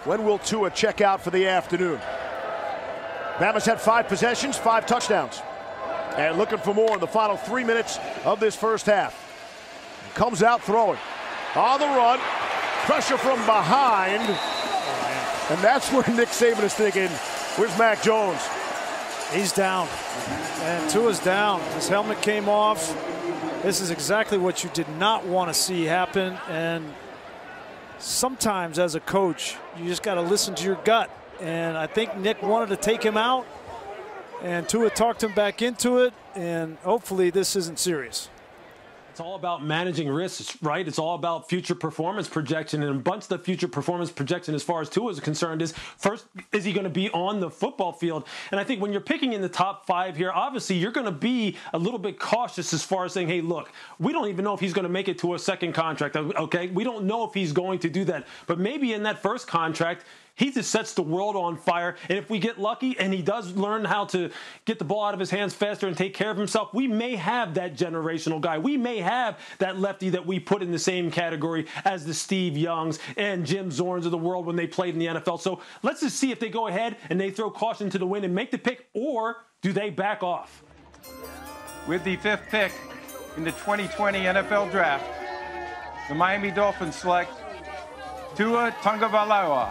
When will Tua check out for the afternoon? Bama's had 5 possessions, 5 touchdowns. And looking for more in the final 3 minutes of this first half. Comes out throwing. On the run. Pressure from behind. And that's where Nick Saban is thinking, where's Mac Jones? He's down. And Tua's down. His helmet came off. This is exactly what you did not want to see happen. And sometimes as a coach, you just got to listen to your gut. And I think Nick wanted to take him out. And Tua talked him back into it. And hopefully this isn't serious. It's all about managing risks, right? It's all about future performance projection. And a bunch of the future performance projection as far as Tua is concerned is, first, is he going to be on the football field? And I think when you're picking in the top 5 here, obviously you're going to be a little bit cautious as far as saying, hey, look, we don't even know if he's going to make it to a second contract, okay? We don't know if he's going to do that. But maybe in that first contract, he just sets the world on fire. And if we get lucky and he does learn how to get the ball out of his hands faster and take care of himself, we may have that generational guy. We may have that lefty that we put in the same category as the Steve Youngs and Jim Zorns of the world when they played in the NFL. So let's just see if they go ahead and they throw caution to the wind and make the pick, or do they back off? With the 5th pick in the 2020 NFL Draft, the Miami Dolphins select Tua Tagovailoa.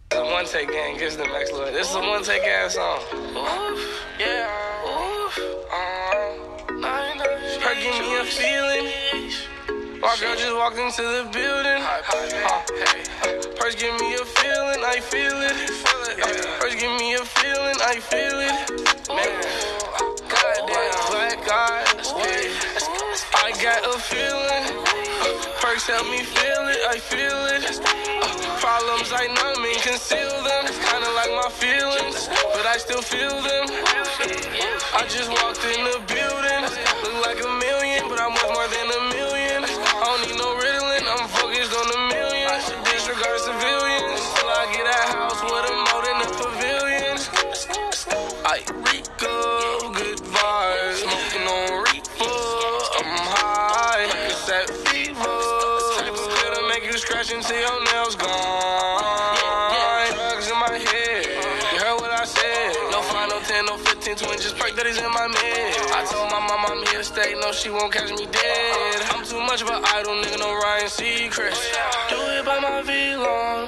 The One Take Gang gives them next level. This is a One Take Gang song. Oof, yeah. Oof, her give me a feeling. My girl just walked into the building. Purse give me a feeling, I feel it. Purse give me a feeling, I feel it. Man, goddamn black eyes. I got a feeling. Perks help me feel it, I feel it. Problems I numb and conceal them. Kinda like my feelings, but I still feel them. I just walked in the building. Look like a million, but I'm worth more than a million. I don't need no Ritalin, I'm focused on the millions. Disregard civilians till I get a house with a moat in the pavilion. I Rico, good vibes, smoking on reefer. I'm high, like it's that fever. It'll make you scratch until your nails gone. Drugs in my head, you heard what I said. No 5, no 10, no 15, 20, just perk that is in my mid. I told my mom I'm here to stay, no she won't catch me dead. I'm too much of an idol, nigga, no Ryan Seacrest. Do it by my V long.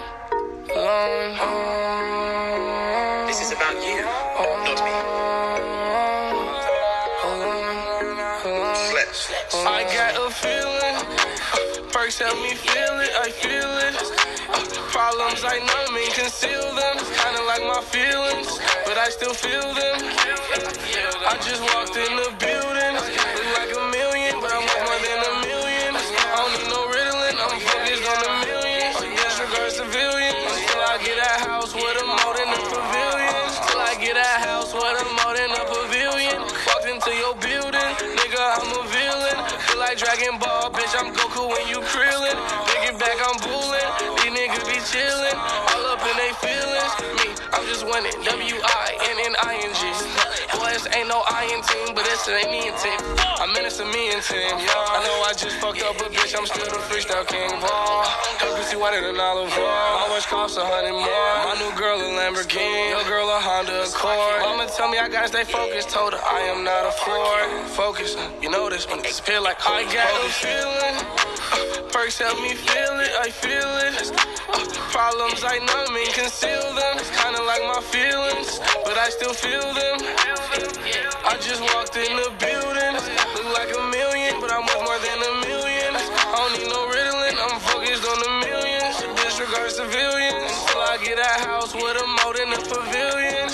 This is about you, not me. I got a feeling. Perks help me feel it, I feel it. Problems I numb and conceal them. Kinda like my feelings, but I still feel them. I just walked in the building. Look like a million, but I'm worth more than a million. I don't need no Ritalin, I'm focused on the millions. Disregard civilians till I get a house with a moat in the pavilion. Till I get a house with a moat in the pavilion. Walked into your building, nigga, I'm a villain. Feel like Dragon Ball, bitch, I'm Goku when you krillin'. Thinking back, I'm bullin'. These niggas be chillin', all up in they feelings. Me, I'm just winning, W-I-N-N-I-N-G. Boys, ain't no I-N team, but it's an Indian team. I'm in a million team, yeah. I know I just fucked up, but bitch, I'm still the freestyle king. Ball, her pussy whiter than olive oil. My watch costs 100 more. My new girl a Lamborghini, your girl a Honda Accord. Mama tell me I gotta stay focused, told her I am not a Ford. Focus, you know this when it disappear like I got a feeling. Perks help me feel it, I feel it. Problems I numb and conceal them. Kinda like my feelings, but I still feel them. I just walked in the building. Look like a million, but I'm worth more than a million. I don't need no Ritalin, I'm focused on the millions. Disregard civilians till I get a house with a moat in the pavilion.